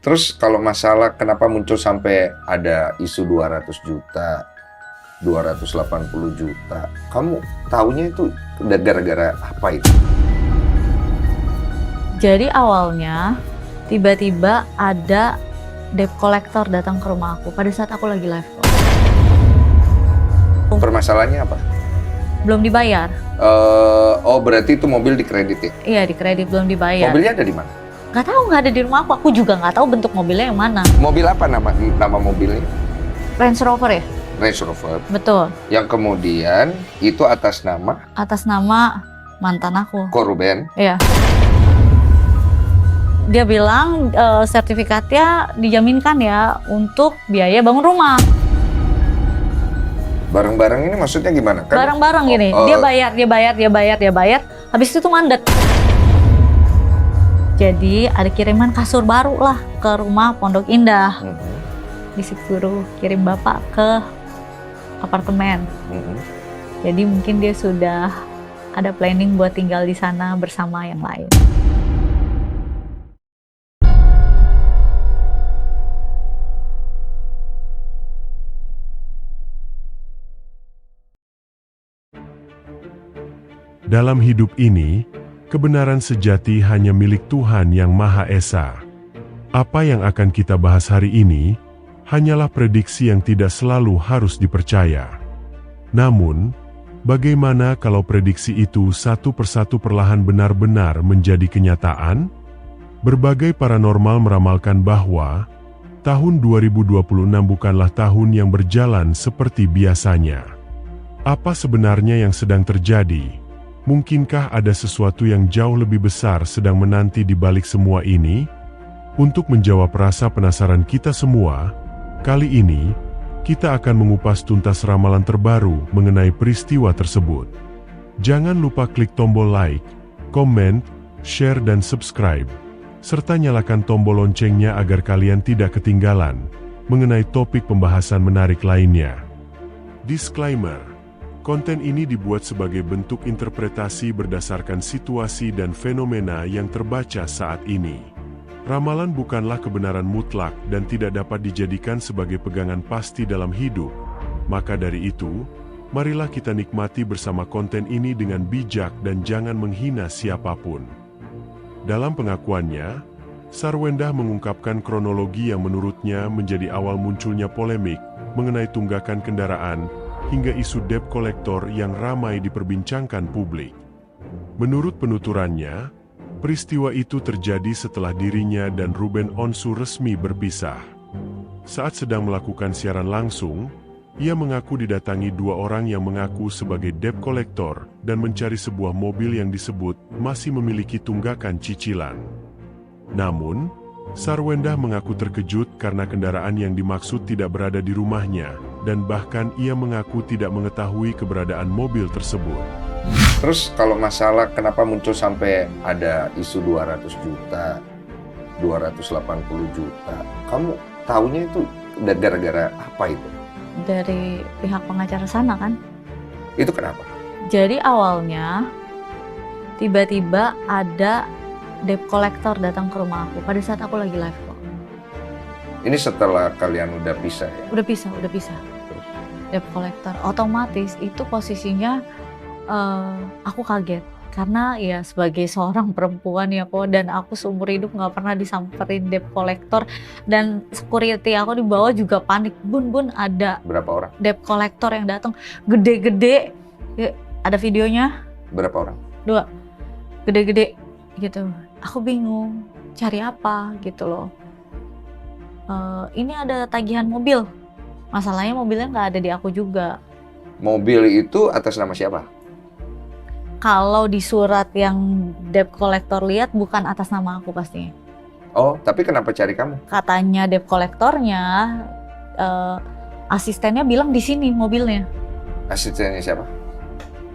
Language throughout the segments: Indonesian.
Terus kalau masalah kenapa muncul sampai ada isu 200 juta, 280 juta, kamu taunya itu gara-gara apa itu? Jadi awalnya tiba-tiba ada debt collector datang ke rumah aku pada saat aku lagi live call. Permasalahannya apa? Belum dibayar. Oh berarti itu mobil dikredit ya? Iya, di kredit belum dibayar. Mobilnya ada di mana? Nggak tahu, nggak ada di rumah aku. Aku juga nggak tahu bentuk mobilnya yang mana. Mobil apa nama mobilnya? Range Rover ya? Range Rover. Betul. Yang kemudian itu atas nama Atas nama mantan aku. Koruben. Iya. Dia bilang sertifikatnya dijaminkan ya untuk biaya bangun rumah. Barang-barang ini maksudnya gimana? Kan, Barang-barang gini, dia bayar. Habis itu mandet. Jadi ada kiriman kasur baru lah ke rumah Pondok Indah. Disuruh kirim bapak ke apartemen. Jadi mungkin dia sudah ada planning buat tinggal di sana bersama yang lain. Dalam hidup ini, kebenaran sejati hanya milik Tuhan Yang Maha Esa. Apa yang akan kita bahas hari ini, hanyalah prediksi yang tidak selalu harus dipercaya. Namun, bagaimana kalau prediksi itu satu persatu perlahan benar-benar menjadi kenyataan? Berbagai paranormal meramalkan bahwa tahun 2026 bukanlah tahun yang berjalan seperti biasanya. Apa sebenarnya yang sedang terjadi? Mungkinkah ada sesuatu yang jauh lebih besar sedang menanti di balik semua ini? Untuk menjawab rasa penasaran kita semua, kali ini kita akan mengupas tuntas ramalan terbaru mengenai peristiwa tersebut. Jangan lupa klik tombol like, komen, share dan subscribe, serta nyalakan tombol loncengnya agar kalian tidak ketinggalan mengenai topik pembahasan menarik lainnya. Disclaimer: konten ini dibuat sebagai bentuk interpretasi berdasarkan situasi dan fenomena yang terbaca saat ini. Ramalan bukanlah kebenaran mutlak dan tidak dapat dijadikan sebagai pegangan pasti dalam hidup. Maka dari itu, marilah kita nikmati bersama konten ini dengan bijak dan jangan menghina siapapun. Dalam pengakuannya, Sarwendah mengungkapkan kronologi yang menurutnya menjadi awal munculnya polemik mengenai tunggakan kendaraan hingga isu debt collector yang ramai diperbincangkan publik. Menurut penuturannya, peristiwa itu terjadi setelah dirinya dan Ruben Onsu resmi berpisah. Saat sedang melakukan siaran langsung, ia mengaku didatangi dua orang yang mengaku sebagai debt collector dan mencari sebuah mobil yang disebut masih memiliki tunggakan cicilan. Namun, Sarwendah mengaku terkejut karena kendaraan yang dimaksud tidak berada di rumahnya, dan bahkan ia mengaku tidak mengetahui keberadaan mobil tersebut. Terus kalau masalah kenapa muncul sampai ada isu 200 juta, 280 juta, kamu taunya itu gara-gara apa itu? Dari pihak pengacara sana kan. Itu kenapa? Jadi awalnya tiba-tiba ada debt collector datang ke rumah aku pada saat aku lagi live call. Ini setelah kalian udah pisah ya? Udah pisah. Terus? Debt collector otomatis itu posisinya aku kaget karena ya sebagai seorang perempuan ya kok, dan aku seumur hidup nggak pernah disamperin debt collector, dan security aku di bawah juga panik. Bun ada Berapa orang? debt collector yang datang gede-gede ya, ada videonya. Berapa orang? 2 gede-gede gitu. Aku bingung cari apa gitu loh. Ini ada tagihan mobil. Masalahnya mobilnya nggak ada di aku juga. Mobil itu atas nama siapa? Kalau di surat yang debt collector lihat bukan atas nama aku pastinya. Oh, tapi kenapa cari kamu? Katanya debt collectornya asistennya bilang di sini mobilnya. Asistennya siapa?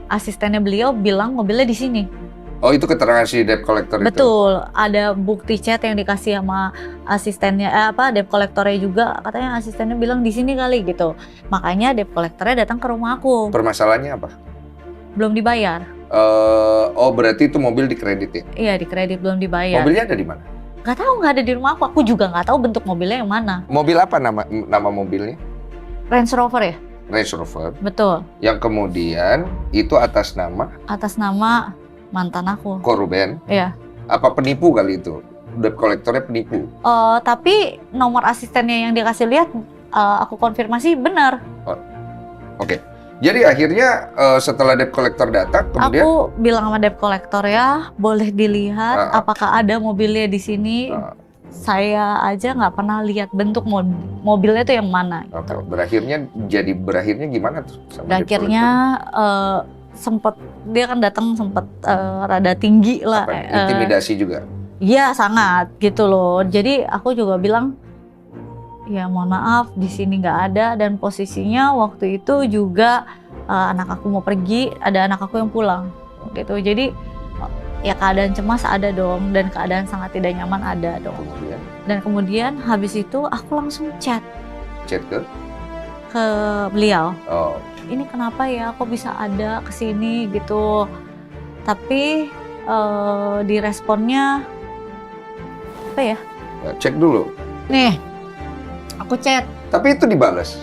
Asistennya beliau bilang mobilnya di sini. Oh, itu keterangan si debt collector itu? Betul, ada bukti chat yang dikasih sama asistennya, debt collectornya juga. Katanya asistennya bilang di sini kali gitu. Makanya debt collectornya datang ke rumah aku. Permasalahannya apa? Belum dibayar. Oh, berarti itu mobil dikredit ya? Iya, di kredit belum dibayar. Mobilnya ada di mana? Nggak tahu, nggak ada di rumah aku. Aku juga nggak tahu bentuk mobilnya yang mana. Mobil apa nama mobilnya? Range Rover ya? Range Rover. Betul. Yang kemudian itu atas nama Atas nama mantan aku. korban. Iya. Apa penipu kali itu? Debt collector-nya penipu. Tapi nomor asistennya yang dikasih lihat, aku konfirmasi benar. Oke. Jadi akhirnya setelah debt collector datang, kemudian Aku bilang sama debt collector ya, boleh dilihat apakah ada mobilnya di sini. Saya aja nggak pernah lihat bentuk mobilnya itu yang mana. oke, Gitu. berakhirnya gimana tuh? Sama debt Akhirnya sempet dia kan datang sempet rada tinggi lah. collector? Apa, intimidasi juga. Iya sangat gitu loh. Jadi aku juga bilang, ya mohon maaf di sini nggak ada, dan posisinya waktu itu juga anak aku mau pergi, ada anak aku yang pulang gitu. Jadi ya keadaan cemas ada dong, dan keadaan sangat tidak nyaman ada dong. Dan kemudian habis itu aku langsung chat Chat ke? beliau. Oh, Ini kenapa ya kok bisa ada kesini gitu. Tapi di responnya apa ya? cek dulu. Nih, aku chat. Tapi itu dibalas.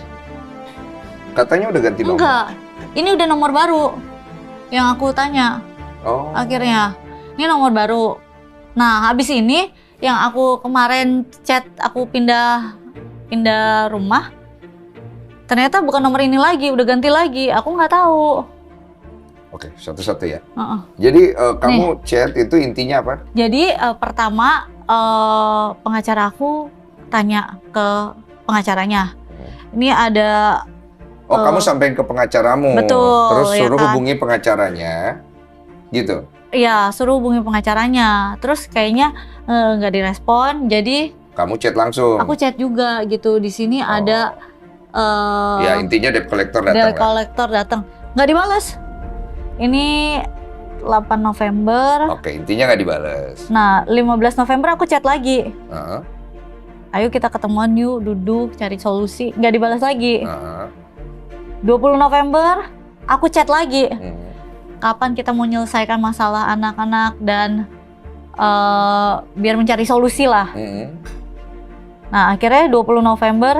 Katanya udah ganti nomor. Enggak, ini udah nomor baru yang aku tanya. Oh. Akhirnya, ini nomor baru. Nah, habis ini yang aku kemarin chat, aku pindah rumah. Ternyata bukan nomor ini lagi, udah ganti lagi. Aku nggak tahu. Oke, satu-satu ya. Uh-uh. Jadi kamu chat itu intinya apa? Jadi pertama pengacara aku tanya ke pengacaranya. Ini ada. Kamu sampein ke pengacaramu. Betul, Terus ya suruh kan? hubungi pengacaranya. Gitu. Ya, suruh hubungi pengacaranya. Terus kayaknya nggak direspon. Jadi Kamu chat langsung. aku chat juga gitu. Di sini ada. Ya intinya debt collector datang Debt lah. collector datang. Nggak dibalas. Ini 8 November. Oke, intinya nggak dibalas. Nah, 15 November aku chat lagi. Heeh, Ayo kita ketemuan yuk, duduk, cari solusi. Nggak dibalas lagi. heeh. 20 November aku chat lagi. Hmm. Kapan kita mau menyelesaikan masalah anak-anak dan biar mencari solusi lah. Hmm. Nah, akhirnya 20 November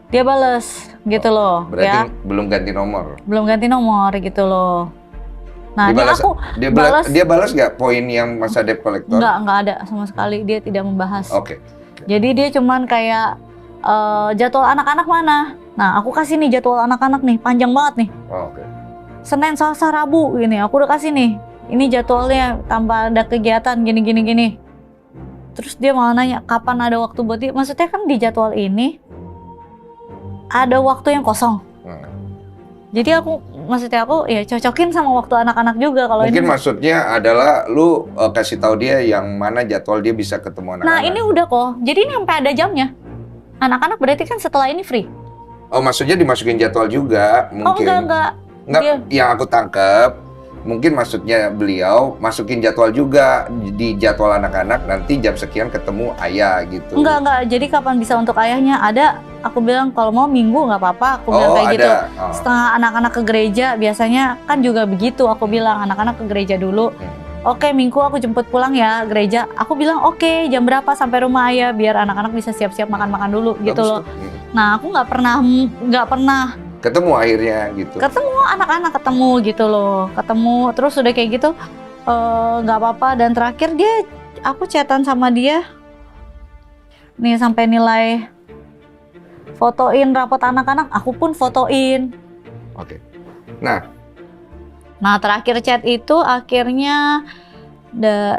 dia bales gitu loh. Berarti Ya, belum ganti nomor. belum ganti nomor gitu loh. Nah, ini Dibalas- aku balas. Dia balas nggak poin yang masa debt collector? nggak ada sama sekali, dia tidak membahas. Oke. Jadi dia cuman kayak jadwal anak-anak mana. Nah, aku kasih nih jadwal anak-anak nih, panjang banget nih. Oh, oke. Senin, Selasa, Rabu gini, aku udah kasih nih. Ini jadwalnya tanpa ada kegiatan gini. Terus dia malah nanya kapan ada waktu buat dia. Maksudnya kan di jadwal ini ada waktu yang kosong. Jadi maksudnya aku ya cocokin sama waktu anak-anak juga kalau Mungkin ini. maksudnya adalah lu kasih tahu dia yang mana jadwal dia bisa ketemu anak-anak. Nah, ini udah kok. Jadi ini sampai ada jamnya. Anak-anak berarti kan setelah ini free. Oh, maksudnya dimasukin jadwal juga Oh, mungkin. enggak. Enggak, Dia- yang aku tangkap mungkin maksudnya beliau masukin jadwal juga di jadwal anak-anak, nanti jam sekian ketemu ayah gitu. Enggak. Jadi kapan bisa untuk ayahnya? Ada, aku bilang kalau mau minggu nggak apa-apa. Aku bilang kayak ada. gitu. Oh. Setengah anak-anak ke gereja, biasanya kan juga begitu. Aku bilang anak-anak ke gereja dulu. Oke, minggu aku jemput pulang ya gereja. Aku bilang oke, jam berapa sampai rumah ayah biar anak-anak bisa siap-siap makan-makan dulu gitu Bagus loh. tuh. Nah, aku nggak pernah Ketemu akhirnya gitu. ketemu anak-anak ketemu gitu loh. Ketemu terus udah kayak gitu nggak apa-apa, dan terakhir aku chatan sama dia. Nih sampai nilai fotoin rapot anak-anak, aku pun fotoin. Oke. Nah, terakhir chat itu akhirnya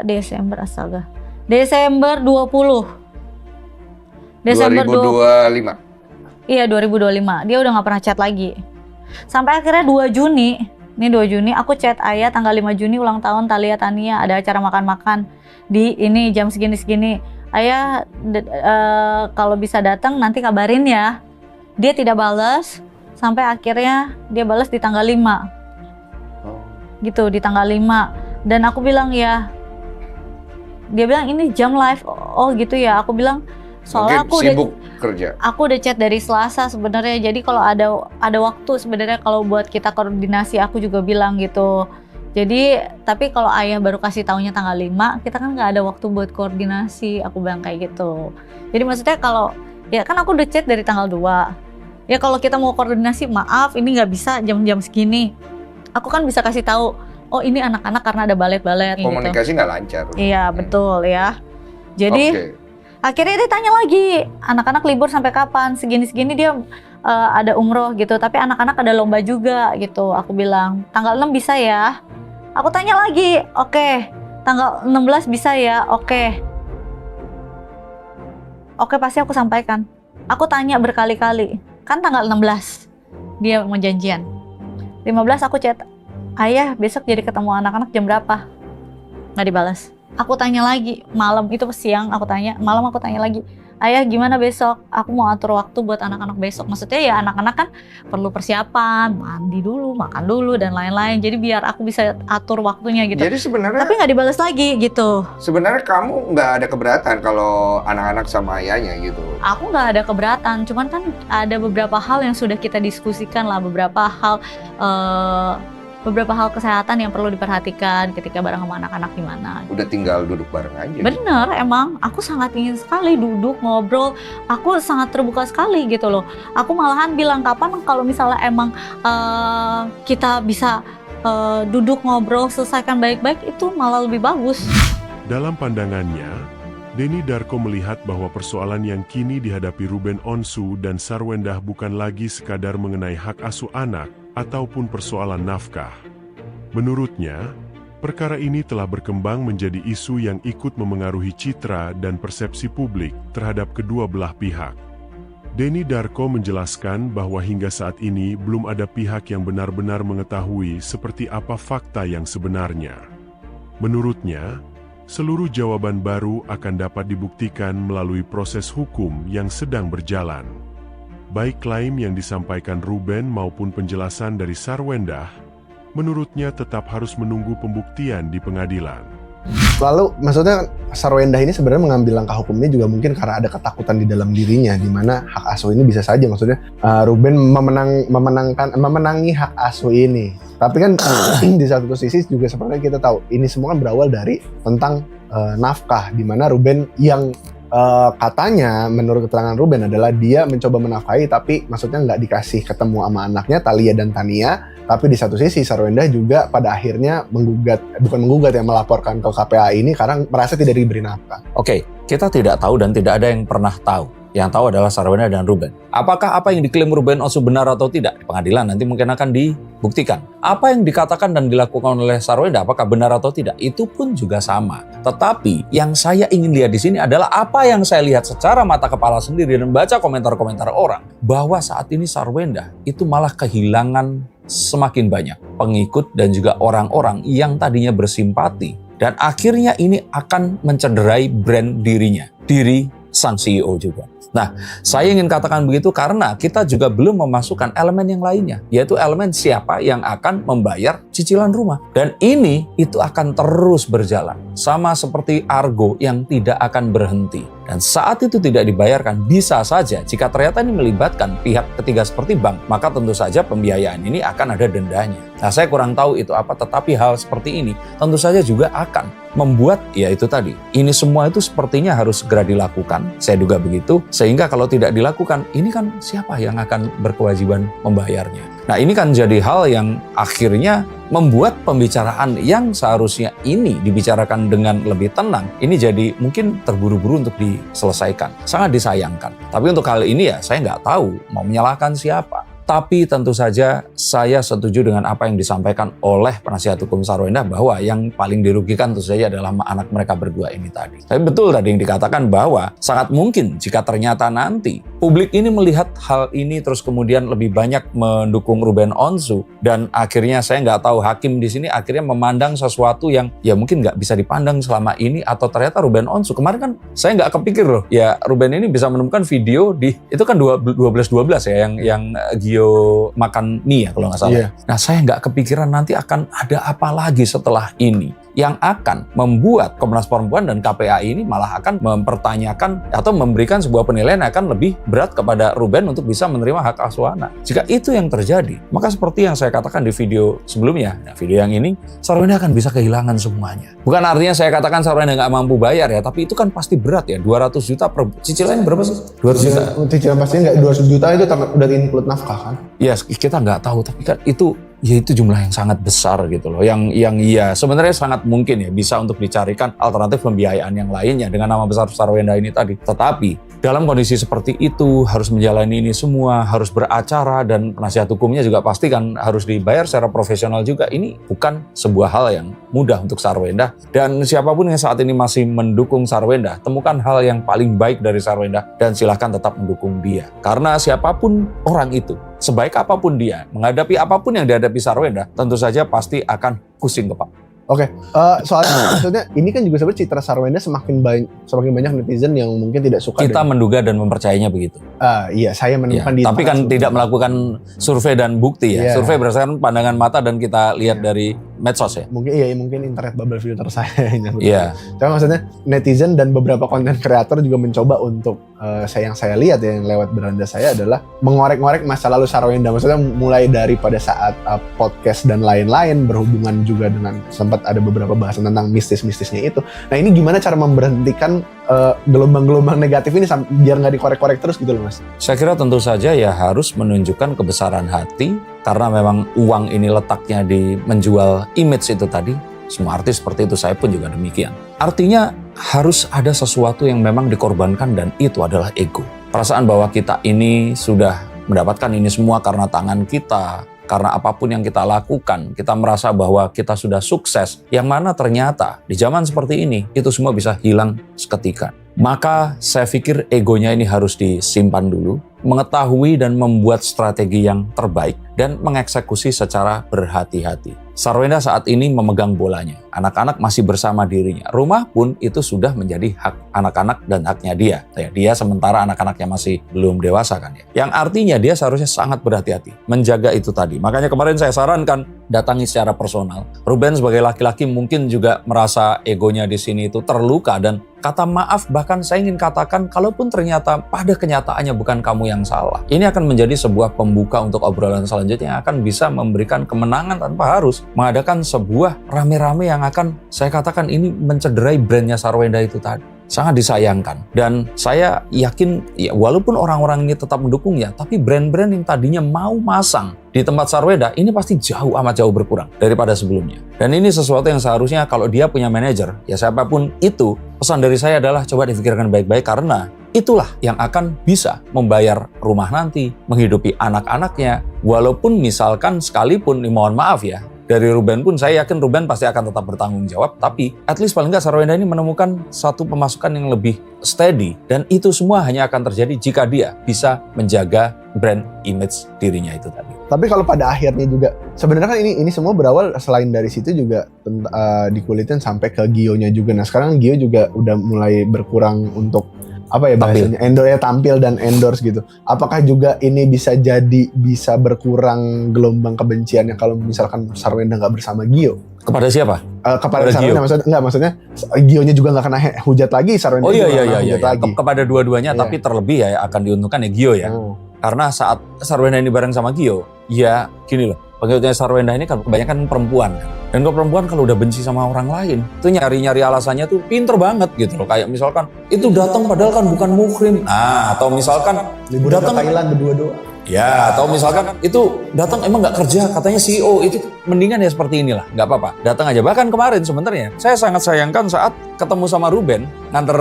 Desember 20. Desember 2025. Iya, 2025. Dia udah nggak pernah chat lagi. Sampai akhirnya 2 Juni. Ini 2 Juni aku chat ayah tanggal 5 Juni ulang tahun Thalia Tania, ada acara makan-makan di ini jam segini-segini. Ayah kalau bisa datang nanti kabarin ya. Dia tidak balas sampai akhirnya dia balas di tanggal 5. Gitu, di tanggal 5. Dan aku bilang ya, dia bilang ini jam live. Oh gitu ya. Aku bilang soalnya Mungkin sibuk kerja. aku udah chat dari Selasa sebenarnya. Jadi kalau ada waktu sebenarnya kalau buat kita koordinasi, aku juga bilang gitu. Jadi tapi kalau ayah baru kasih taunya tanggal 5, kita kan nggak ada waktu buat koordinasi, aku bilang kayak gitu. Jadi maksudnya kalau, ya kan aku udah chat dari tanggal 2. Ya kalau kita mau koordinasi, maaf ini nggak bisa jam-jam segini. Aku kan bisa kasih tahu, oh ini anak-anak karena ada balet-balet gitu. Komunikasi nggak lancar. Iya betul ya. Jadi akhirnya dia tanya lagi, anak-anak libur sampai kapan? Segini-segini dia ada umroh gitu, tapi anak-anak ada lomba juga gitu. Aku bilang, tanggal 6 bisa ya? Aku tanya lagi, oke. Tanggal 16 bisa ya? Oke. Oke, pasti aku sampaikan. Aku tanya berkali-kali, kan tanggal 16 dia mau janjian. 15 aku chat, ayah besok jadi ketemu anak-anak jam berapa? Nggak dibalas. Aku tanya lagi, malam itu siang aku tanya, malam aku tanya lagi, ayah gimana besok? Aku mau atur waktu buat anak-anak besok. Maksudnya ya anak-anak kan perlu persiapan, mandi dulu, makan dulu dan lain-lain. Jadi biar aku bisa atur waktunya gitu. Jadi sebenarnya, tapi nggak dibalas lagi gitu. Sebenarnya kamu nggak ada keberatan kalau anak-anak sama ayahnya gitu? Aku nggak ada keberatan, cuman kan ada beberapa hal yang sudah kita diskusikan lah, beberapa hal kesehatan yang perlu diperhatikan ketika bareng sama anak-anak gimana. Udah tinggal duduk bareng aja. Bener, emang aku sangat ingin sekali duduk ngobrol. Aku sangat terbuka sekali gitu loh. Aku malahan bilang kapan kalau misalnya emang kita bisa duduk ngobrol selesaikan baik-baik, itu malah lebih bagus. Dalam pandangannya, Denny Darko melihat bahwa persoalan yang kini dihadapi Ruben Onsu dan Sarwendah bukan lagi sekadar mengenai hak asuh anak ataupun persoalan nafkah. Menurutnya, perkara ini telah berkembang menjadi isu yang ikut memengaruhi citra dan persepsi publik terhadap kedua belah pihak. Denny Darko menjelaskan bahwa hingga saat ini belum ada pihak yang benar-benar mengetahui seperti apa fakta yang sebenarnya. Menurutnya, seluruh jawaban baru akan dapat dibuktikan melalui proses hukum yang sedang berjalan. Baik klaim yang disampaikan Ruben maupun penjelasan dari Sarwendah, menurutnya tetap harus menunggu pembuktian di pengadilan. Lalu maksudnya Sarwendah ini sebenarnya mengambil langkah hukumnya juga mungkin karena ada ketakutan di dalam dirinya, di mana hak asuh ini bisa saja maksudnya Ruben memenangi hak asuh ini. Tapi kan di satu sisi juga sebenarnya kita tahu ini semua kan berawal dari tentang nafkah, di mana Ruben yang katanya menurut keterangan Ruben adalah dia mencoba menafkahi tapi maksudnya nggak dikasih ketemu sama anaknya Thalia dan Tania. Tapi di satu sisi Sarwendah juga pada akhirnya melaporkan ke KPAI ini karena merasa tidak diberi nafkah. Oke, kita tidak tahu dan tidak ada yang pernah tahu. Yang tahu adalah Sarwendah dan Ruben. Apakah apa yang diklaim Ruben Onsu benar atau tidak? Di pengadilan nanti mungkin akan dibuktikan. Apa yang dikatakan dan dilakukan oleh Sarwendah apakah benar atau tidak? Itu pun juga sama. Tetapi yang saya ingin lihat di sini adalah apa yang saya lihat secara mata kepala sendiri dan baca komentar-komentar orang. Bahwa saat ini Sarwendah itu malah kehilangan semakin banyak pengikut dan juga orang-orang yang tadinya bersimpati. Dan akhirnya ini akan mencederai brand dirinya. Diri sang CEO juga. Nah, saya ingin katakan begitu karena kita juga belum memasukkan elemen yang lainnya, yaitu elemen siapa yang akan membayar cicilan rumah. Dan ini itu akan terus berjalan, sama seperti Argo yang tidak akan berhenti. Dan saat itu tidak dibayarkan, bisa saja jika ternyata ini melibatkan pihak ketiga seperti bank, maka tentu saja pembiayaan ini akan ada dendanya. Nah, saya kurang tahu itu apa, tetapi hal seperti ini tentu saja juga akan membuat, ya itu tadi, ini semua itu sepertinya harus segera dilakukan, saya duga begitu, sehingga kalau tidak dilakukan, ini kan siapa yang akan berkewajiban membayarnya. Nah, ini kan jadi hal yang akhirnya membuat pembicaraan yang seharusnya ini dibicarakan dengan lebih tenang, ini jadi mungkin terburu-buru untuk diselesaikan. Sangat disayangkan. Tapi untuk hal ini ya saya nggak tahu mau menyalahkan siapa. Tapi tentu saja saya setuju dengan apa yang disampaikan oleh penasihat hukum Sarwendah bahwa yang paling dirugikan tentu saja adalah anak mereka berdua ini tadi. Tapi betul tadi yang dikatakan bahwa sangat mungkin jika ternyata nanti publik ini melihat hal ini terus kemudian lebih banyak mendukung Ruben Onsu dan akhirnya saya nggak tahu hakim di sini akhirnya memandang sesuatu yang ya mungkin nggak bisa dipandang selama ini atau ternyata Ruben Onsu kemarin kan saya nggak kepikir loh ya Ruben ini bisa menemukan video di itu kan 12-12 ya yang Gio makan mie ya kalau nggak salah. Yeah. Nah saya nggak kepikiran nanti akan ada apa lagi setelah ini. yang akan membuat Komnas Perempuan dan KPAI ini malah akan mempertanyakan atau memberikan sebuah penilaian yang akan lebih berat kepada Ruben untuk bisa menerima hak asuh anak. Jika itu yang terjadi, maka seperti yang saya katakan di video sebelumnya, video yang ini, Sarwenda akan bisa kehilangan semuanya. Bukan artinya saya katakan Sarwenda nggak mampu bayar ya, tapi itu kan pasti berat ya, 200 juta per cicilannya berapa sih? 200 juta. Cicilan pastinya nggak 200 juta itu udah include nafkah kan? Ya kita nggak tahu, tapi kan itu jumlah yang sangat besar gitu loh. Yang ya sebenarnya sangat mungkin ya bisa untuk dicarikan alternatif pembiayaan yang lainnya dengan nama besar Sarwenda ini tadi. Tetapi dalam kondisi seperti itu harus menjalani ini semua, harus beracara dan penasihat hukumnya juga pasti kan harus dibayar secara profesional juga. Ini bukan sebuah hal yang mudah untuk Sarwenda, dan siapapun yang saat ini masih mendukung Sarwenda, temukan hal yang paling baik dari Sarwenda dan silahkan tetap mendukung dia. Karena siapapun orang itu, sebaik apapun dia, menghadapi apapun yang dihadapi Sarwenda, tentu saja pasti akan pusing kepala. Oke, soalnya maksudnya ini kan juga sebenarnya citra Sarwenda semakin banyak netizen yang mungkin tidak suka. Kita menduga dan mempercayainya begitu. Iya, saya menemukan di tapi kan tidak melakukan survei dan bukti ya. Survei berdasarkan pandangan mata dan kita lihat dari medsos ya. Mungkin internet bubble filter saya. Iya. Tapi maksudnya netizen dan beberapa konten kreator juga mencoba untuk yang saya lihat yang lewat beranda saya adalah mengorek-ngorek masa lalu Sarwenda. Maksudnya mulai dari pada saat podcast dan lain-lain, berhubungan juga dengan sempat ada beberapa bahasan tentang mistis-mistisnya itu. Nah, ini gimana cara memberhentikan gelombang-gelombang negatif ini biar nggak dikorek-korek terus gitu loh, Mas? Saya kira tentu saja ya harus menunjukkan kebesaran hati, karena memang uang ini letaknya di menjual image itu tadi. Semua artis seperti itu, saya pun juga demikian. Artinya harus ada sesuatu yang memang dikorbankan, dan itu adalah ego. Perasaan bahwa kita ini sudah mendapatkan ini semua karena tangan kita, karena apapun yang kita lakukan, kita merasa bahwa kita sudah sukses, yang mana ternyata di zaman seperti ini, itu semua bisa hilang seketika. Maka saya pikir egonya ini harus disimpan dulu, mengetahui dan membuat strategi yang terbaik, dan mengeksekusi secara berhati-hati. Sarwenda saat ini memegang bolanya. Anak-anak masih bersama dirinya. Rumah pun itu sudah menjadi hak anak-anak dan haknya dia. Dia sementara anak-anaknya masih belum dewasa kan ya. Yang artinya dia seharusnya sangat berhati-hati menjaga itu tadi. Makanya kemarin saya sarankan datangi secara personal. Ruben sebagai laki-laki mungkin juga merasa egonya di sini itu terluka, dan kata maaf, bahkan saya ingin katakan kalaupun ternyata pada kenyataannya bukan kamu yang salah. Ini akan menjadi sebuah pembuka untuk obrolan selanjutnya yang akan bisa memberikan kemenangan tanpa harus mengadakan sebuah rame-rame yang akan saya katakan ini mencederai brandnya Sarwenda itu tadi. Sangat disayangkan. Dan saya yakin ya, walaupun orang-orang ini tetap mendukungnya, tapi brand-brand yang tadinya mau masang di tempat Sarwenda ini pasti amat jauh berkurang daripada sebelumnya. Dan ini sesuatu yang seharusnya kalau dia punya manajer, ya siapapun itu, pesan dari saya adalah coba difikirkan baik-baik, karena itulah yang akan bisa membayar rumah nanti, menghidupi anak-anaknya. Walaupun misalkan sekalipun, mohon maaf ya, dari Ruben pun saya yakin Ruben pasti akan tetap bertanggung jawab, tapi at least paling nggak Sarwenda ini menemukan satu pemasukan yang lebih steady, dan itu semua hanya akan terjadi jika dia bisa menjaga brand image dirinya itu tadi. Tapi kalau pada akhirnya juga sebenarnya kan ini semua berawal selain dari situ juga dikulitin sampai ke Gio-nya juga. Nah, sekarang Gio juga udah mulai berkurang untuk apa ya bahasanya, tampil dan endorse gitu. Apakah juga ini bisa berkurang gelombang kebenciannya kalau misalkan Sarwenda nggak bersama Gio? Kepada siapa? Kepada Sarwenda, maksudnya Gio-nya juga nggak kena hujat lagi, Sarwenda hujat lagi. Kepada dua-duanya, tapi terlebih ya akan diuntungkan ya Gio ya. Karena saat Sarwenda ini bareng sama Gio, ya gini loh, pengikutnya Sarwenda ini kan kebanyakan perempuan. Dan kalau perempuan kalau udah benci sama orang lain, itu nyari-nyari alasannya tuh pinter banget gitu loh. Kayak misalkan, itu datang padahal kan bukan muhrim. Nah, atau misalkan datang ke Thailand berdua doang. Ya, atau misalkan itu datang emang nggak kerja, katanya CEO, itu mendingan ya seperti inilah, nggak apa-apa. Datang aja. Bahkan kemarin sebenarnya, saya sangat sayangkan saat ketemu sama Ruben, nganter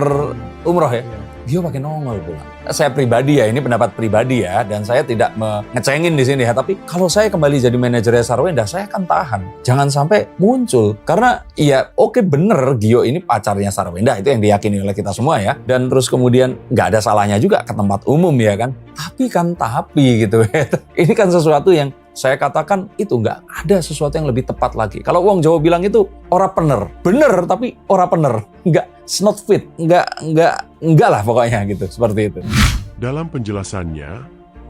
umroh ya, dia pakai nongol pula. Saya pribadi ya, ini pendapat pribadi ya, dan saya tidak mengecengin di sini ya, tapi kalau saya kembali jadi manajernya Sarwenda, saya akan tahan. Jangan sampai muncul, karena ya oke bener Gio ini pacarnya Sarwenda, itu yang diyakini oleh kita semua ya, dan terus kemudian nggak ada salahnya juga ke tempat umum ya kan, tapi gitu ya. Ini kan sesuatu yang saya katakan itu nggak ada sesuatu yang lebih tepat lagi. Kalau wong Jawa bilang itu ora pener, bener tapi ora pener, nggak not fit, nggak lah pokoknya gitu, seperti itu. Dalam penjelasannya,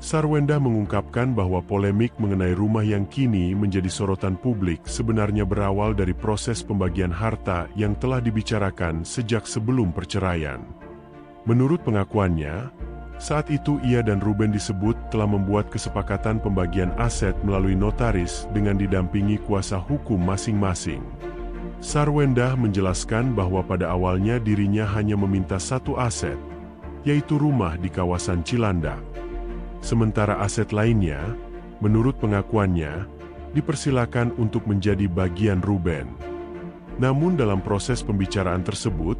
Sarwenda mengungkapkan bahwa polemik mengenai rumah yang kini menjadi sorotan publik sebenarnya berawal dari proses pembagian harta yang telah dibicarakan sejak sebelum perceraian. Menurut pengakuannya, saat itu ia dan Ruben disebut telah membuat kesepakatan pembagian aset melalui notaris dengan didampingi kuasa hukum masing-masing. Sarwenda menjelaskan bahwa pada awalnya dirinya hanya meminta satu aset, yaitu rumah di kawasan Cilandak. Sementara aset lainnya, menurut pengakuannya, dipersilakan untuk menjadi bagian Ruben. Namun dalam proses pembicaraan tersebut,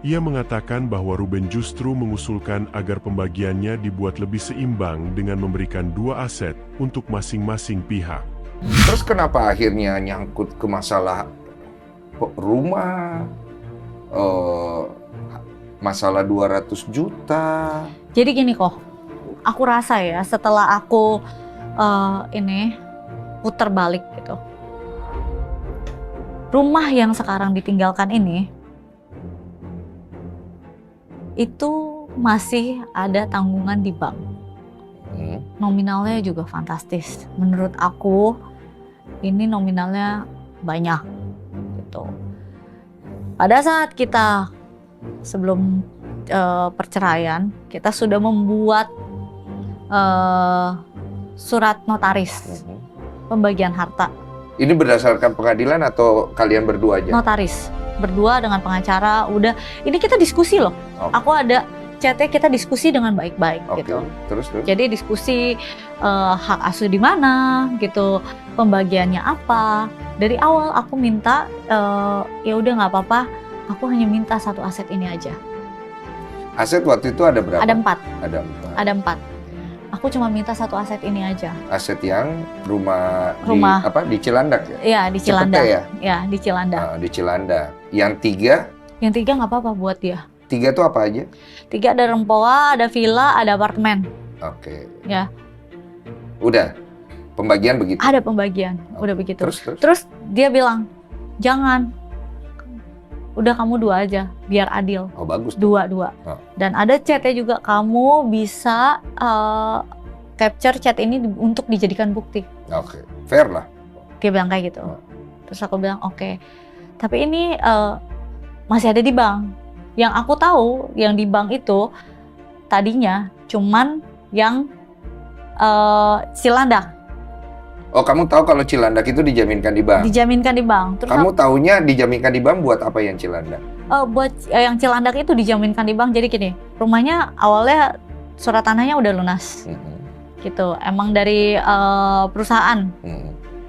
ia mengatakan bahwa Ruben justru mengusulkan agar pembagiannya dibuat lebih seimbang dengan memberikan 2 aset untuk masing-masing pihak. Terus kenapa akhirnya nyangkut ke masalah rumah, masalah 200 juta? Jadi gini kok, aku rasa ya setelah aku ini putar balik gitu. Rumah yang sekarang ditinggalkan ini itu masih ada tanggungan di bank. Nominalnya juga fantastis. Menurut aku ini nominalnya banyak gitu. Pada saat kita sebelum perceraian, kita sudah membuat surat notaris pembagian harta. Ini berdasarkan pengadilan atau kalian berdua aja? Notaris berdua dengan pengacara. Udah, ini kita diskusi loh. Oke. Aku ada chatnya, kita diskusi dengan baik-baik Oke. gitu. Terus? Jadi diskusi hak asuh di mana gitu, pembagiannya apa. Dari awal aku minta ya udah nggak apa-apa, aku hanya minta satu aset ini aja. Aset waktu itu ada berapa? Ada 4. Ada 4. Ada 4. Aku cuma minta satu aset ini aja. Aset yang rumah. Di Cilandak ya? Iya, di Cilandak. Cepete ya? Ya, di Cilandak. Di Cilandak. Yang 3? Yang 3 nggak apa-apa buat dia. 3 tuh apa aja? 3 ada rempoa, ada villa, ada apartemen. Oke. Ya. Udah. Pembagian begitu. Ada pembagian, udah begitu. Terus? Terus dia bilang, jangan. Udah kamu 2 aja, biar adil. Oh bagus. 2. Oh. Dan ada chatnya juga, kamu bisa capture chat ini untuk dijadikan bukti. Oke. Fair lah. Dia bilang kayak gitu. Oh. Terus aku bilang oke. Tapi ini masih ada di bank. Yang aku tahu, yang di bank itu tadinya cuman yang Cilandak. Oh kamu tahu kalau Cilandak itu dijaminkan di bank? Dijaminkan di bank. Terus Kamu taunya dijaminkan di bank buat apa yang Cilandak? buat yang Cilandak itu dijaminkan di bank. Jadi gini, rumahnya awalnya surat tanahnya udah lunas. Gitu. Emang dari perusahaan.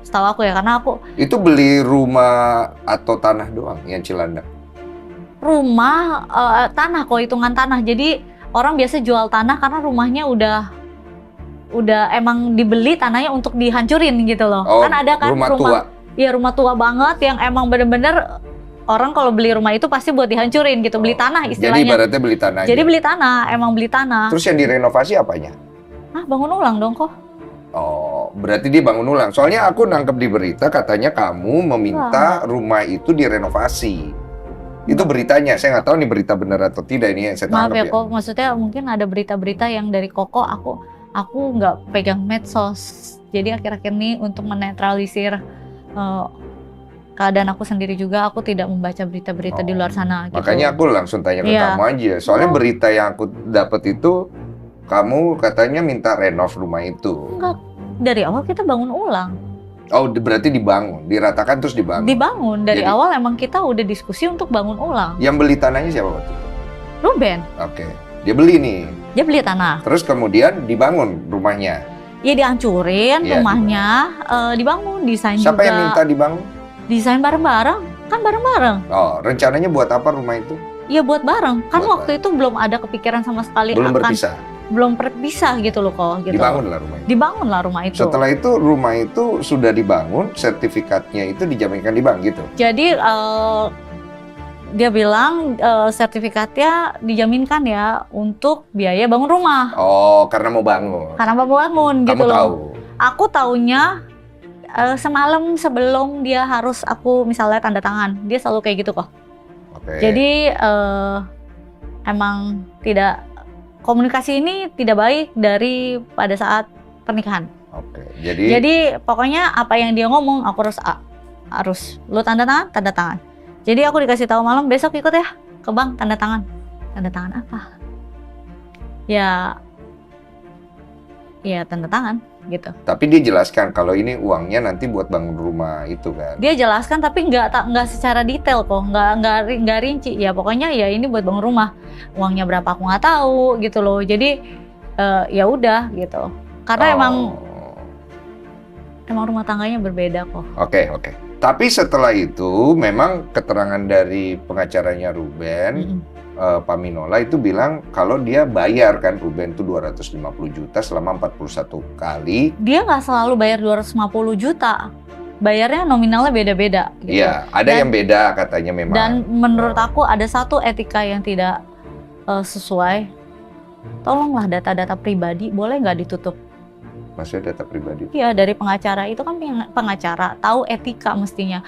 Setahu aku ya, karena aku Itu beli rumah atau tanah doang yang Cilandak? rumah tanah kok, hitungan tanah. Jadi orang biasa jual tanah karena rumahnya udah emang dibeli tanahnya untuk dihancurin gitu loh. Oh, Kan ada kan rumah tua. Iya, rumah tua banget yang emang bener-bener orang kalau beli rumah itu pasti buat dihancurin gitu, beli tanah Jadi istilahnya. ibaratnya beli tanah aja. Jadi beli tanah, emang beli tanah. Terus yang direnovasi apanya? Bangun ulang dong kok. Oh, berarti dia bangun ulang. Soalnya aku nangkep di berita katanya kamu meminta rumah itu direnovasi. Itu beritanya, saya nggak tahu nih berita benar atau tidak, ini yang saya Maaf tangkap ya kok, maksudnya mungkin ada berita-berita yang dari Koko, aku nggak pegang medsos. Jadi akhir-akhir ini untuk menetralisir keadaan aku sendiri juga, aku tidak membaca berita-berita di luar sana gitu. Makanya aku langsung tanya ke Iya. kamu aja. Soalnya berita yang aku dapat itu kamu katanya minta renov rumah itu. Enggak, dari awal kita bangun ulang. Oh, berarti dibangun, diratakan terus dibangun. Dibangun, dari Jadi- awal emang kita udah diskusi untuk bangun ulang. Yang beli tanahnya siapa waktu itu? Ruben, Oke, dia beli nih. dia beli tanah. Terus kemudian dibangun rumahnya. Ya dihancurin Iya, rumahnya, dibangun, desain Siapa juga. yang minta dibangun? Desain bareng-bareng, kan bareng-bareng. Oh, rencananya buat apa rumah itu? Iya buat bareng, kan Buat waktu itu belum ada kepikiran sama sekali Belum akan berpisah. belum berpisah gitu loh kok. Gitu. Dibangunlah rumah itu. Dibangunlah rumah itu. Setelah itu rumah itu sudah dibangun, sertifikatnya itu dijaminkan di bank gitu. Jadi dia bilang sertifikatnya dijaminkan ya untuk biaya bangun rumah. Oh, karena mau bangun. Karena mau bangun Kamu gitu loh. tahu. Aku taunya semalam sebelum dia harus aku misalnya tanda tangan, dia selalu kayak gitu kok. Oke. Jadi emang tidak komunikasi ini tidak baik dari pada saat pernikahan. Oke. Jadi Pokoknya apa yang dia ngomong aku harus lu tanda tangan. Jadi aku dikasih tahu malam, besok ikut ya ke bank tanda tangan. Tanda tangan apa? Ya tanda tangan gitu. tapi dia jelaskan kalau ini uangnya nanti buat bangun rumah itu kan. Dia jelaskan tapi nggak secara detail kok, nggak rinci. Ya pokoknya ya ini buat bangun rumah. Uangnya berapa aku nggak tahu gitu loh. Jadi ya udah gitu. Karena emang rumah tangganya berbeda kok. Oke. Tapi setelah itu memang keterangan dari pengacaranya Ruben, Pak Minola itu bilang kalau dia bayar kan Ruben itu 250 juta selama 41 kali. Dia nggak selalu bayar 250 juta. Bayarnya nominalnya beda-beda. Gitu. Iya, ada yang beda katanya memang. Dan menurut aku ada satu etika yang tidak sesuai. Tolonglah data-data pribadi boleh nggak ditutup? Maksudnya data pribadi? Iya, dari pengacara itu kan pengacara tahu etika mestinya.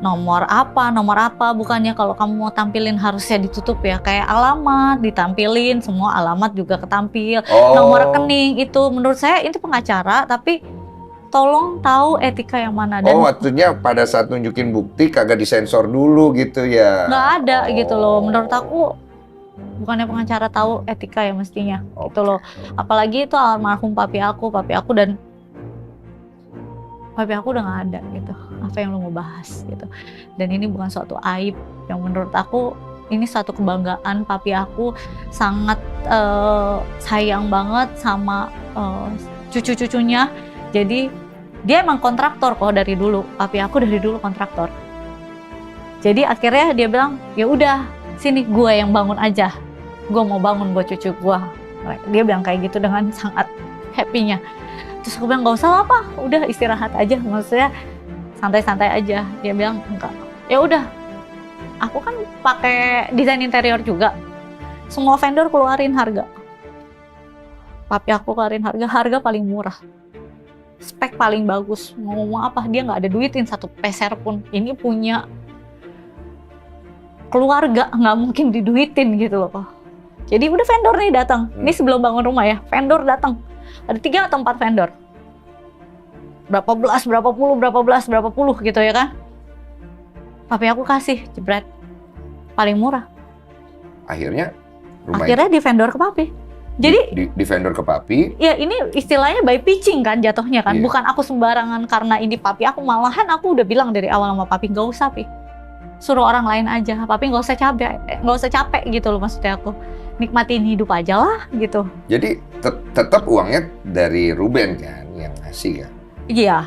Nomor apa, bukannya kalau kamu mau tampilin harusnya ditutup ya. Kayak alamat ditampilin, semua alamat juga ketampil. Nomor rekening itu menurut saya itu pengacara, tapi tolong tahu etika yang mana. Dan maksudnya pada saat nunjukin bukti kagak disensor dulu gitu ya? nggak ada gitu loh. Menurut aku bukannya pengacara tahu etika ya mestinya gitu loh. Apalagi itu almarhum papi aku dan papi aku udah nggak ada gitu. Apa yang lo mau bahas gitu. Dan ini bukan suatu aib, yang menurut aku ini suatu kebanggaan. Papi aku sangat sayang banget sama cucu-cucunya. Jadi dia emang kontraktor kok dari dulu. Papi aku dari dulu kontraktor. Jadi akhirnya dia bilang, ya udah sini gue yang bangun aja. Gue mau bangun buat cucu gue. Dia bilang kayak gitu dengan sangat happy-nya. Terus aku bilang gak usah apa, udah istirahat aja. Maksudnya santai-santai aja. Dia bilang enggak. Ya udah, aku kan pakai desain interior juga. Semua vendor keluarin harga. Papi aku keluarin harga paling murah. Spek paling bagus. Mau ngomong apa, dia nggak ada duitin satu peser pun. Ini punya keluarga, nggak mungkin diduitin gitu loh. Jadi udah vendor nih datang. Ini sebelum bangun rumah ya, vendor datang. Ada 3 atau 4 vendor. Berapa puluh gitu ya kan. Papi aku kasih, jebret. Paling murah. Akhirnya di vendor ke papi. Jadi di vendor ke papi. ya ini istilahnya by pitching kan jatuhnya kan. Iya. Bukan aku sembarangan karena ini papi aku. Malahan aku udah bilang dari awal sama papi, gak usah pi. Suruh orang lain aja. Papi gak usah capek gitu loh maksudnya aku. Nikmatin hidup aja lah gitu. Jadi tetap uangnya dari Ruben kan yang ngasih kan? Iya.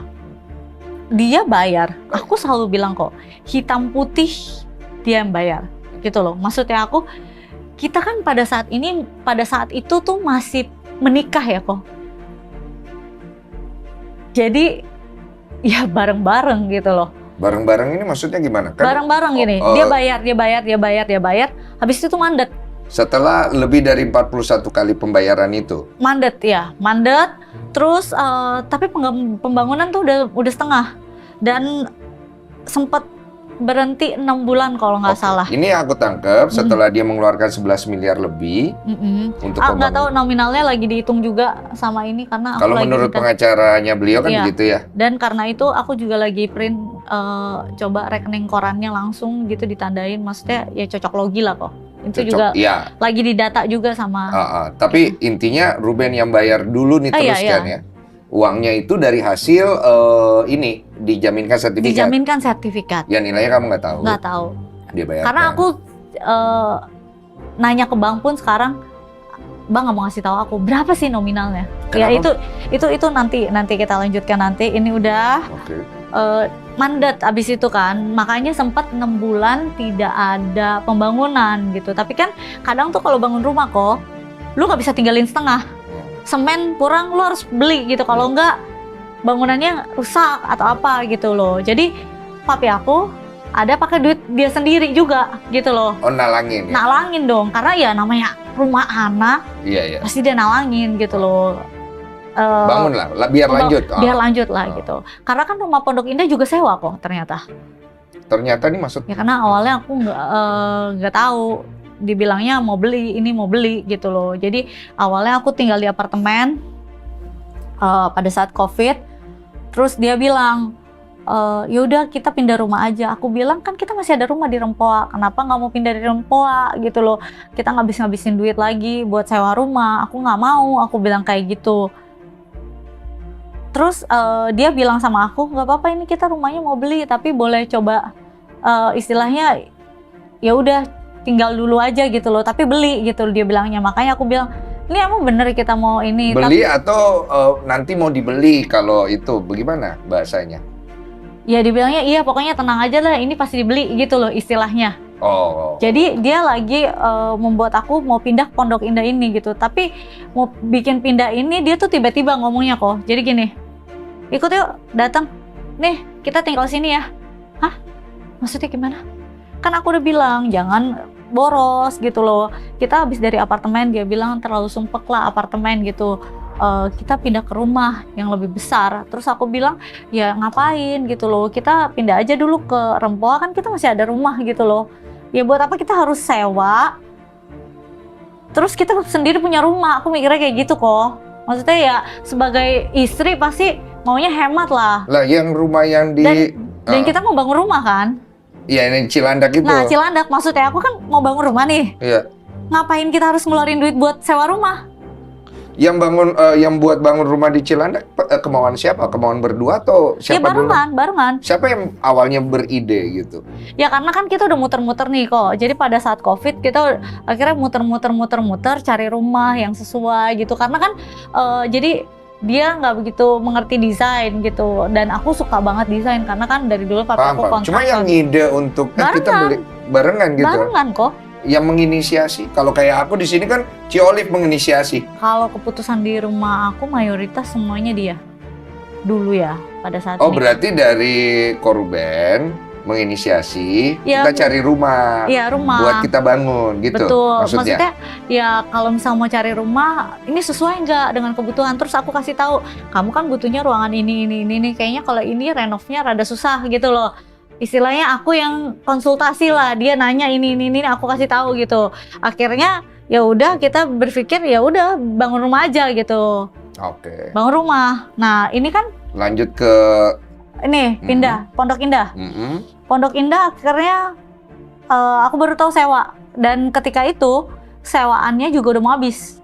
Dia bayar. Aku selalu bilang kok, hitam putih dia yang bayar. Gitu loh. Maksudnya aku, kita kan pada saat itu tuh masih menikah ya kok. Jadi ya bareng-bareng gitu loh. Bareng-bareng ini maksudnya gimana? Kan, Bareng-bareng gini. Dia bayar. Habis itu tuh mandet. Setelah lebih dari 41 kali pembayaran itu? Mandet. Terus tapi pembangunan tuh udah setengah. Dan sempat berhenti 6 bulan kalau nggak salah. Ini aku tangkap setelah dia mengeluarkan 11 miliar lebih untuk pembangunan. Nggak tahu nominalnya lagi dihitung juga sama ini karena aku kalau lagi menurut pengacaranya beliau kan Iya. begitu ya? Dan karena itu aku juga lagi print coba rekening korannya langsung gitu ditandain. Maksudnya ya cocok logi lah kok. Itu juga iya. lagi didata juga sama. Tapi intinya Ruben yang bayar dulu nih terus iya. kan ya? Uangnya itu dari hasil ini dijaminkan sertifikat. Dijaminkan sertifikat. Ya nilainya kamu nggak tahu. Nggak tahu. Dia bayar. Karena aku nanya ke bank pun sekarang, Bang nggak mau ngasih tahu aku berapa sih nominalnya. Kenapa? Ya itu nanti kita lanjutkan nanti. Ini udah mandat abis itu kan. Makanya sempat 6 bulan tidak ada pembangunan gitu. Tapi kan kadang tuh kalau bangun rumah kok, lu nggak bisa tinggalin setengah. Semen kurang lu harus beli gitu. Kalau enggak bangunannya rusak atau apa gitu loh. Jadi papi aku ada pakai duit dia sendiri juga gitu loh. Nalangin ya? Nalangin dong, karena ya namanya rumah anak. Iya. Pasti dia nalangin gitu loh. Bangun lah, biar lanjut. Biar lanjut lah gitu. Karena kan rumah Pondok Indah juga sewa kok ternyata. Ternyata nih maksudnya. Ya karena awalnya aku nggak tahu. dibilangnya mau beli, ini mau beli gitu loh. Jadi awalnya aku tinggal di apartemen pada saat COVID. Terus dia bilang, yaudah kita pindah rumah aja. Aku bilang kan kita masih ada rumah di Rempoa, kenapa nggak mau pindah dari Rempoa gitu loh. Kita ngabisin duit lagi buat sewa rumah, aku nggak mau, aku bilang kayak gitu. Terus dia bilang sama aku, nggak apa-apa ini kita rumahnya mau beli, tapi boleh coba istilahnya ya udah tinggal dulu aja gitu loh, tapi beli gitu dia bilangnya. Makanya aku bilang, ini emang bener kita mau ini. Beli tapi, atau nanti mau dibeli, kalau itu bagaimana bahasanya? Ya dibilangnya iya pokoknya tenang aja lah, ini pasti dibeli gitu loh istilahnya. Oh. Jadi dia lagi membuat aku mau pindah ke Pondok Indah ini gitu. Tapi mau bikin pindah ini dia tuh tiba-tiba ngomongnya kok. Jadi gini, ikut yuk datang, nih kita tinggal sini ya. Hah? Maksudnya gimana? Kan aku udah bilang jangan boros gitu loh. Kita habis dari apartemen, dia bilang terlalu sumpek lah apartemen gitu. Kita pindah ke rumah yang lebih besar. Terus aku bilang ya ngapain gitu loh, kita pindah aja dulu ke Rempoa, kan kita masih ada rumah gitu loh. Ya buat apa kita harus sewa, terus kita sendiri punya rumah. Aku mikirnya kayak gitu kok. Maksudnya ya sebagai istri pasti maunya hemat lah. Lah yang rumah yang di Dan kita mau bangun rumah kan. Iya, yang Cilandak itu. Nah Cilandak maksudnya aku kan mau bangun rumah nih. Iya. Ngapain kita harus ngeluarin duit buat sewa rumah? Yang buat bangun rumah di Cilandak kemauan siapa? Kemauan berdua atau siapa dulu? Ya barengan. Siapa yang awalnya beride gitu? Ya karena kan kita udah muter-muter nih kok. Jadi pada saat COVID kita akhirnya muter-muter cari rumah yang sesuai gitu. Karena kan jadi dia nggak begitu mengerti desain gitu. Dan aku suka banget desain karena kan dari dulu papa aku kontrak. Cuma yang ide untuk kita beli barengan gitu. Barengan kok. Yang menginisiasi. Kalau kayak aku di sini kan Ciolif menginisiasi. Kalau keputusan di rumah aku mayoritas semuanya dia. Dulu ya pada saat ini. Berarti dari Koruben menginisiasi, ya, kita cari rumah. Iya, rumah. Buat kita bangun gitu. Betul. Maksudnya ya kalau misal mau cari rumah, ini sesuai nggak dengan kebutuhan. Terus aku kasih tahu, kamu kan butuhnya ruangan ini. Kayaknya kalau ini renovnya rada susah gitu loh. Istilahnya aku yang konsultasi lah, dia nanya ini aku kasih tahu gitu. Akhirnya ya udah kita berpikir ya udah bangun rumah aja gitu. Oke. Bangun rumah. Nah ini kan lanjut ke ini pindah Pondok Indah. Pondok Indah akhirnya aku baru tahu sewa, dan ketika itu sewaannya juga udah mau habis.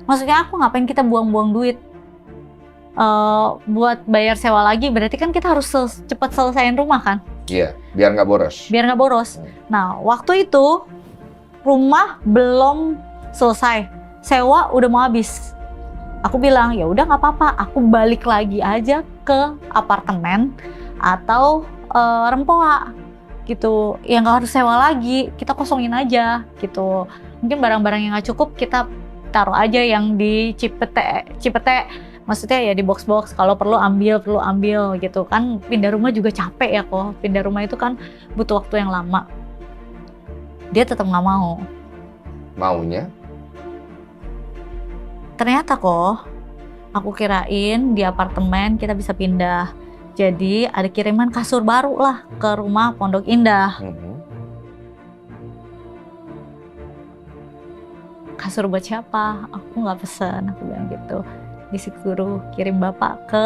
Maksudnya aku ngapain kita buang-buang duit buat bayar sewa lagi, berarti kan kita harus cepat selesaiin rumah kan? Iya, biar nggak boros. Nah, waktu itu rumah belum selesai, sewa udah mau habis. Aku bilang ya udah nggak apa-apa, aku balik lagi aja ke apartemen atau Rempoa gitu. Ya nggak harus sewa lagi, kita kosongin aja gitu. Mungkin barang-barang yang nggak cukup kita taruh aja yang di Cipete. Maksudnya ya di box-box, kalau perlu ambil gitu kan. Pindah rumah juga capek ya kok. Pindah rumah itu kan butuh waktu yang lama. Dia tetap nggak mau. Maunya? Ternyata kok, aku kirain di apartemen kita bisa pindah. Jadi ada kiriman kasur baru lah ke rumah Pondok Indah. Kasur buat siapa? Aku nggak pesen, aku bilang gitu. Disuruh kirim bapak ke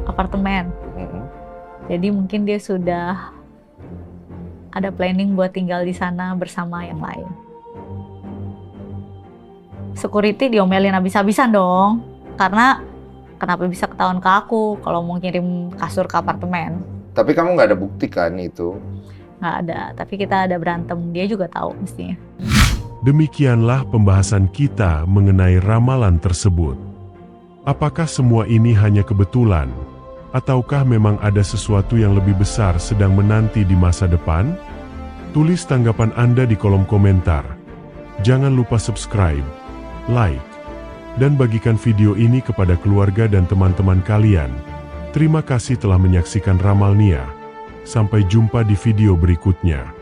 apartemen. Jadi mungkin dia sudah ada planning buat tinggal di sana bersama yang lain. Security diomelin habis-habisan dong, karena kenapa bisa ketahuan ke aku kalau mau kirim kasur ke apartemen. Tapi kamu nggak ada bukti kan itu? Nggak ada, tapi kita ada berantem, dia juga tahu mestinya. Demikianlah pembahasan kita mengenai ramalan tersebut. Apakah semua ini hanya kebetulan? Ataukah memang ada sesuatu yang lebih besar sedang menanti di masa depan? Tulis tanggapan Anda di kolom komentar. Jangan lupa subscribe, like, dan bagikan video ini kepada keluarga dan teman-teman kalian. Terima kasih telah menyaksikan Ramal Nia. Sampai jumpa di video berikutnya.